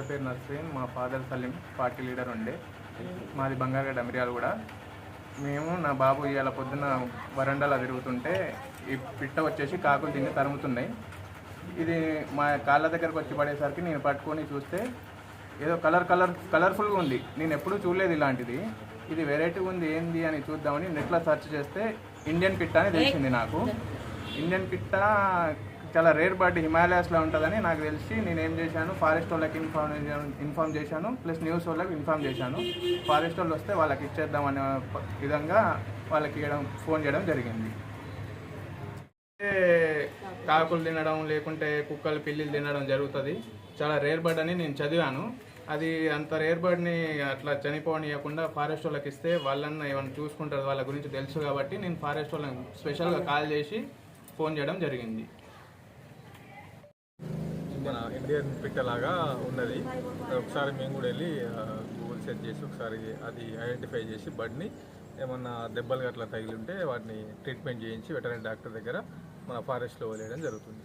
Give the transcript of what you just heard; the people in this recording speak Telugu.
మదర్ పేరు నర్సరీన్, మా ఫాదర్ సలీం పార్టీ లీడర్ ఉండే. మాది బంగారగడ్డ మిర్యాలగూడ. మేము నా బాబు ఇవాళ పొద్దున్న వరండాలో తిరుగుతుంటే ఈ పిట్ట వచ్చేసి కాకులు తిని తరుముతున్నాయి. ఇది మా కాళ్ళ దగ్గరకు వచ్చి పడేసరికి నేను పట్టుకొని చూస్తే ఏదో కలర్ఫుల్గా ఉంది. నేను ఎప్పుడూ చూడలేదు ఇలాంటిది. ఇది వెరైటీ ఉంది, ఏంది అని చూద్దామని నెట్లో సెర్చ్ చేస్తే ఇండియన్ పిట్ట అని తెలిసింది నాకు. ఇండియన్ పిట్ట చాలా రేర్ బర్డ్, హిమాలయాస్లో ఉంటుందని నాకు తెలిసి నేనేం చేశాను, ఫారెస్ట్ వాళ్ళకి ఇన్ఫార్మ్ చేశాను, ప్లస్ న్యూస్ వాళ్ళకి ఇన్ఫార్మ్ చేశాను. ఫారెస్ట్ వాళ్ళు వస్తే వాళ్ళకి ఇచ్చేద్దామనే విధంగా వాళ్ళకి ఫోన్ చేయడం జరిగింది. కాకులు తినడం లేకుంటే కుక్కలు పిల్లిలు తినడం జరుగుతుంది. చాలా రేర్ బర్డ్ అని నేను చదివాను. అది అంత రేర్ బర్డ్ని అట్లా చనిపోనియకుండా ఫారెస్ట్ వాళ్ళకి ఇస్తే వాళ్ళన్న ఏమైనా చూసుకుంటారు, వాళ్ళ గురించి తెలుసు కాబట్టి నేను ఫారెస్ట్ వాళ్ళని స్పెషల్గా కాల్ చేసి ఫోన్ చేయడం జరిగింది. మన ఇండియన్ పిట్టలాగా ఉన్నది. ఒకసారి మేము కూడా వెళ్ళి గూగుల్ సెర్చ్ చేసి ఒకసారి అది ఐడెంటిఫై చేసి బర్డ్ని ఏమన్నా దెబ్బలు అట్లా తగిలి ఉంటే వాటిని ట్రీట్మెంట్ చేయించి వెటర్నరీ డాక్టర్ దగ్గర మన ఫారెస్ట్లో వదిలేయడం జరుగుతుంది.